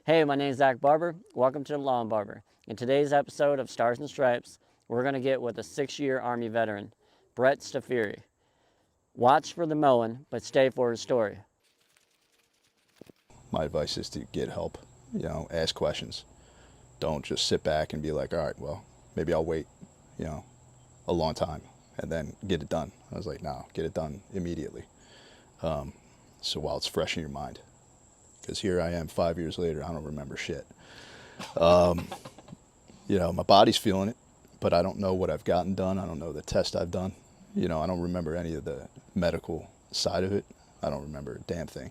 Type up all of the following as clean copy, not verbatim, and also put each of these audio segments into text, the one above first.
Hey, my name is Zach Barber. Welcome to the Lawn Barber. In today's episode of Stars and Stripes, we're going to get with a 6-year Army veteran, Brett Stafiri. Watch for the mowing, but stay for his story. My advice is to get help, ask questions. Don't just sit back and be like, all right, well, maybe I'll wait, a long time and then get it done. I was like, no, get it done immediately. So while it's fresh in your mind, because here I am 5 years later, I don't remember shit. My body's feeling it, but I don't know what I've gotten done. I don't know the test I've done. I don't remember any of the medical side of it. I don't remember a damn thing.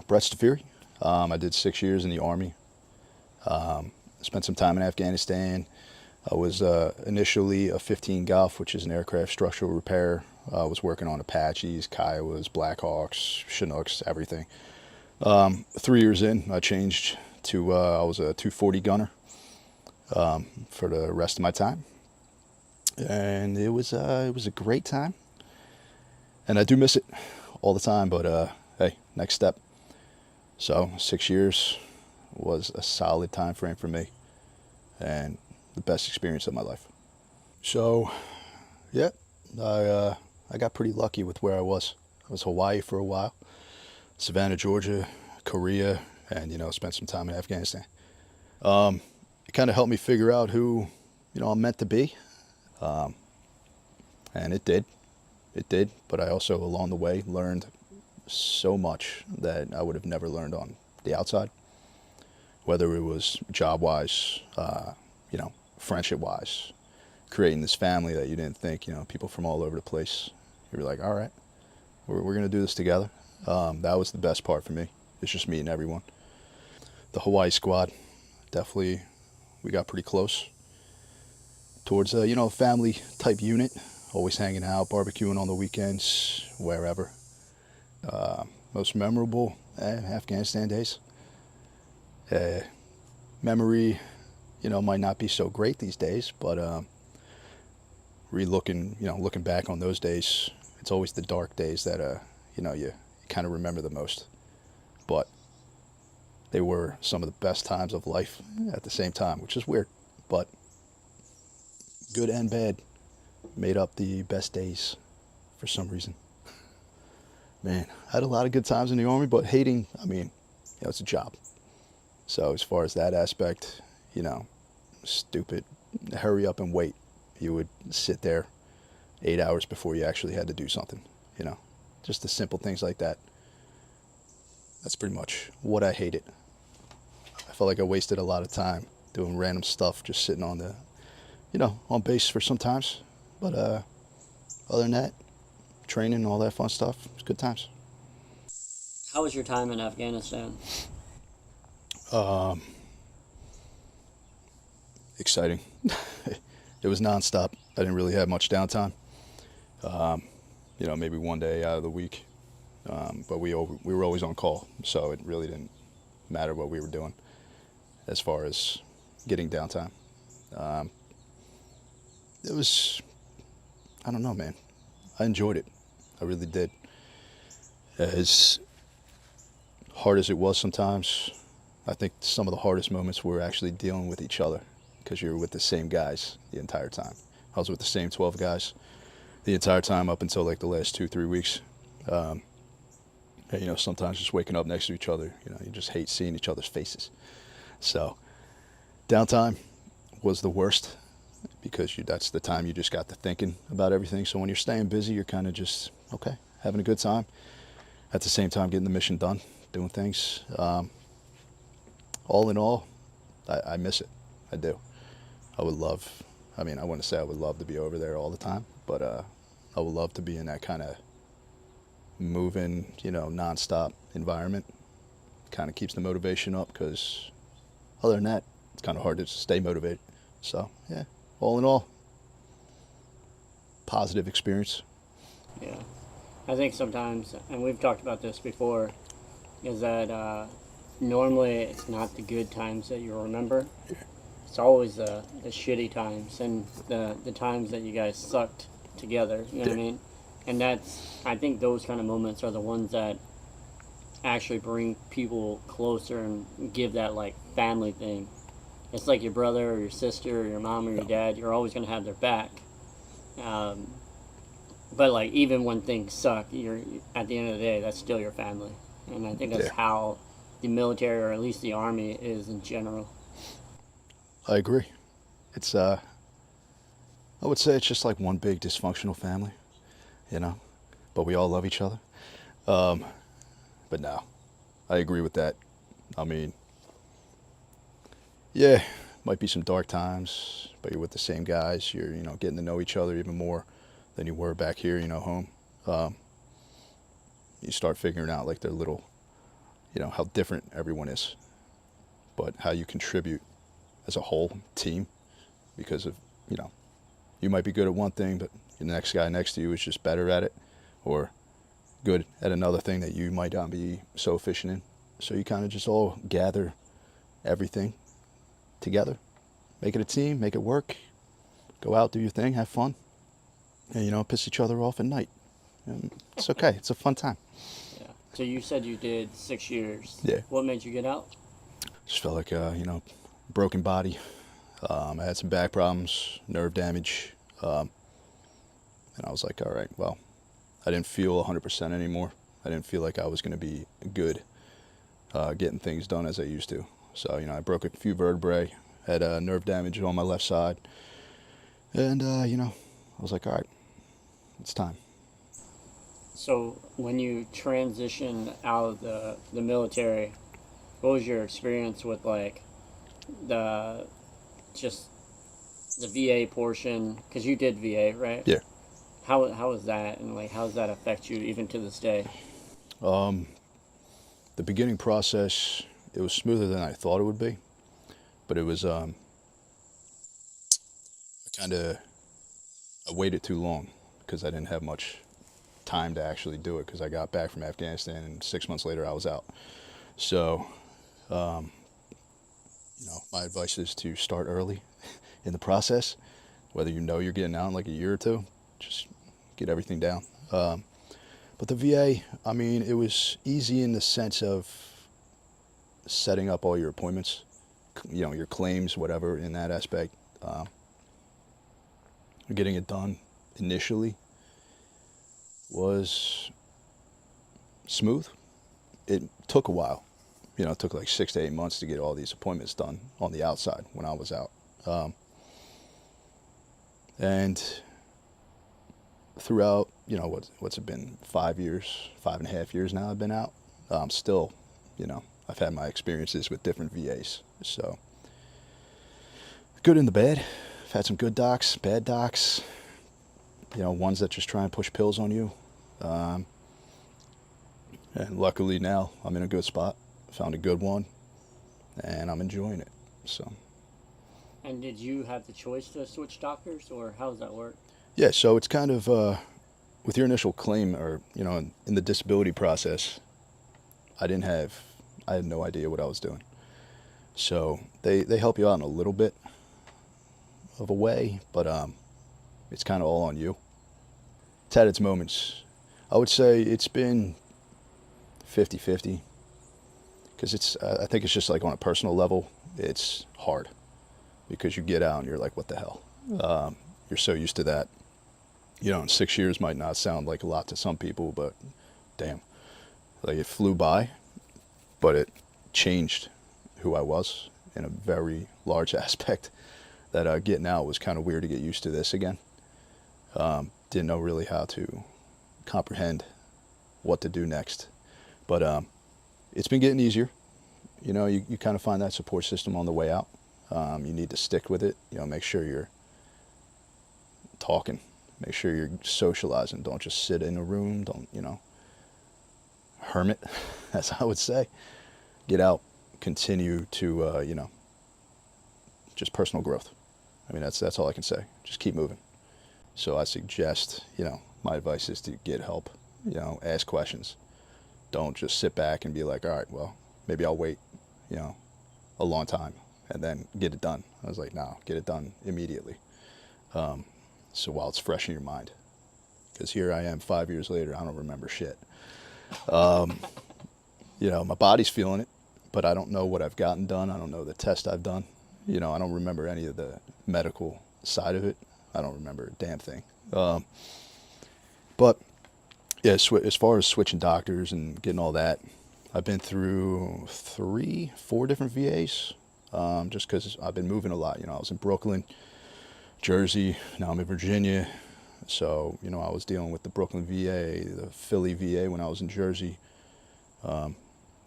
Brett Stafiri. I did 6 years in the Army. Spent some time in Afghanistan. I was initially a 15 Golf, which is an aircraft structural repair. I was working on Apaches, Kiowas, Blackhawks, Chinooks, everything. 3 years in, I changed to, I was a 240 gunner for the rest of my time. And it was a great time. And I do miss it all the time, but hey, next step. So 6 years was a solid time frame for me and the best experience of my life. So yeah, I got pretty lucky with where I was. I was Hawaii for a while, Savannah, Georgia, Korea, and spent some time in Afghanistan. It kind of helped me figure out who I'm meant to be, and it did, but I also along the way learned so much that I would have never learned on the outside, whether it was job-wise, friendship-wise, creating this family that you didn't think, people from all over the place. You were like, all right, we're going to do this together. That was the best part for me. It's just meeting everyone. The Hawaii squad, definitely, we got pretty close towards a family type unit, always hanging out, barbecuing on the weekends, wherever. Most memorable Afghanistan days. Memory, might not be so great these days, but looking back on those days, it's always the dark days that you kind of remember the most. But they were some of the best times of life at the same time, which is weird, but good and bad made up the best days for some reason. Man, I had a lot of good times in the Army, but hating, it's a job. So as far as that aspect, stupid, hurry up and wait. You would sit there 8 hours before you actually had to do something, just the simple things like that. That's pretty much what I hated. I felt like I wasted a lot of time doing random stuff, just sitting on the, on base for some times. But other than that, training, all that fun stuff, it's good times. How was your time in Afghanistan? Exciting. It was nonstop. I didn't really have much downtime. Maybe one day out of the week. But we were always on call, so it really didn't matter what we were doing as far as getting downtime. It was, I don't know, man. I enjoyed it. I really did. As hard as it was sometimes, I think some of the hardest moments were actually dealing with each other, because you're with the same guys the entire time. I was with the same 12 guys the entire time up until like the last 2-3 weeks. And, sometimes just waking up next to each other, you just hate seeing each other's faces. So downtime was the worst, because that's the time you just got to thinking about everything. So when you're staying busy, you're kind of just, okay, having a good time. At the same time, getting the mission done, doing things. All in all, I miss it. I do. I wouldn't say I would love to be over there all the time, but I would love to be in that kind of moving, nonstop environment. Kind of keeps the motivation up, because other than that, it's kind of hard to stay motivated. So, yeah, all in all, positive experience. Yeah. I think sometimes, and we've talked about this before, is that normally it's not the good times that you remember. It's always the shitty times and the times that you guys sucked together. You know what Yeah, I mean? And I think those kind of moments are the ones that actually bring people closer and give that like family thing. It's like your brother or your sister or your mom or your yeah, dad. You're always gonna have their back. Um, but like even when things suck, you're at the end of the day that's still your family. And I think that's yeah. how the military or at least the army is in general. I agree. It's I would say it's just like one big dysfunctional family, you know, but we all love each other. Um, but no, I agree with that. I mean, yeah, might be some dark times, but you're with the same guys. You're, getting to know each other even more than you were back here, home. Um, you start figuring out like their little, how different everyone is, but how you contribute as a whole team because of, you know, you might be good at one thing, but the next guy next to you is just better at it or good at another thing that you might not be so efficient in. So you kind of just all gather everything together, make it a team, make it work, go out, do your thing, have fun, and, piss each other off at night. And it's okay. It's a fun time. Yeah. So you said you did 6 years. Yeah. What made you get out? Just felt like, broken body. I had some back problems, nerve damage. And I was like, all right, well, I didn't feel 100% anymore. I didn't feel like I was going to be good getting things done as I used to. So, I broke a few vertebrae, had nerve damage on my left side. And, I was like, all right, it's time. So when you transitioned out of the military, what was your experience with like the just the VA portion? Because you did VA, right? Yeah. How was that, and like how does that affect you even to this day? Um, the beginning process, it was smoother than I thought it would be. But it was, I waited too long because I didn't have much time to actually do it because I got back from Afghanistan and 6 months later I was out. So, um, my advice is to start early in the process, whether you know you're getting out in like a year or two, just get everything down. But the VA, I mean, it was easy in the sense of setting up all your appointments, your claims, whatever in that aspect. Getting it done initially was smooth. It took a while. It took like 6 to 8 months to get all these appointments done on the outside when I was out. And throughout, what's it been, 5 years, 5.5 years now I've been out. Still, I've had my experiences with different VAs. So, good and the bad. I've had some good docs, bad docs, ones that just try and push pills on you. And luckily now I'm in a good spot. Found a good one, and I'm enjoying it. So. And did you have the choice to switch doctors, or how does that work? Yeah, so it's kind of with your initial claim, or in the disability process, I didn't have, I had no idea what I was doing. So they help you out in a little bit of a way, but it's kind of all on you. It's had its moments. I would say it's been 50-50 because I think it's just like on a personal level, it's hard because you get out and you're like, what the hell? You're so used to that. And 6 years might not sound like a lot to some people, but damn, like it flew by, but it changed who I was in a very large aspect. That getting out was kind of weird to get used to this again. Didn't know really how to comprehend what to do next, but it's been getting easier. You kind of find that support system on the way out. You need to stick with it. Make sure you're talking. Make sure you're socializing. Don't just sit in a room. Don't, hermit, as I would say. Get out. Continue to, just personal growth. I mean, that's all I can say. Just keep moving. So I suggest, my advice is to get help ask questions. Don't just sit back and be like, all right, well, maybe I'll wait, a long time and then get it done. I was like, no, get it done immediately. So while it's fresh in your mind, because here I am 5 years later, I don't remember shit. My body's feeling it, but I don't know what I've gotten done. I don't know the test I've done. I don't remember any of the medical side of it. I don't remember a damn thing. But yeah, as far as switching doctors and getting all that, I've been through 4 different VAs, just because I've been moving a lot. I was in Brooklyn, Jersey, now I'm in Virginia. So, I was dealing with the Brooklyn VA, the Philly VA when I was in Jersey. That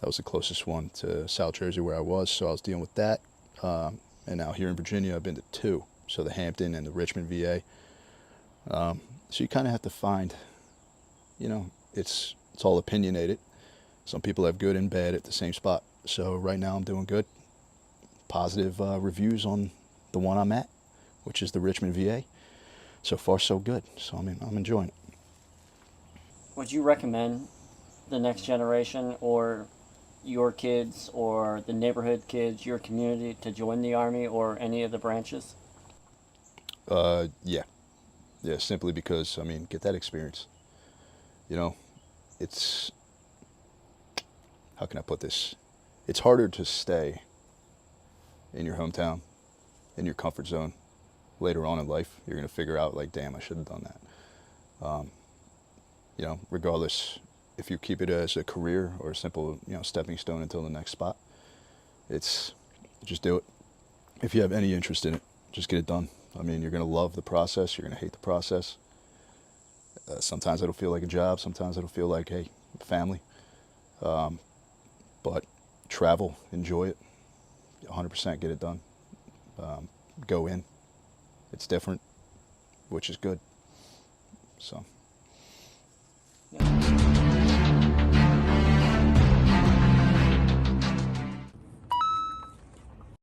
was the closest one to South Jersey where I was, so I was dealing with that. And now here in Virginia, I've been to 2, so the Hampton and the Richmond VA. So you kind of have to find, it's all opinionated. Some people have good and bad at the same spot. So right now I'm doing good. Positive reviews on the one I'm at, which is the Richmond VA. So far, so good. So I'm enjoying it. Would you recommend the next generation or your kids or the neighborhood kids, your community, to join the Army or any of the branches? Yeah. Yeah, simply because, get that experience. It's, how can I put this? It's harder to stay in your hometown, in your comfort zone. Later on in life, you're going to figure out, like, damn, I should have done that. Regardless if you keep it as a career or a simple, stepping stone until the next spot, just do it. If you have any interest in it, just get it done. You're going to love the process. You're going to hate the process. Sometimes it'll feel like a job. Sometimes it'll feel like, hey, family. But travel, enjoy it. 100% get it done. Go in. It's different, which is good. So.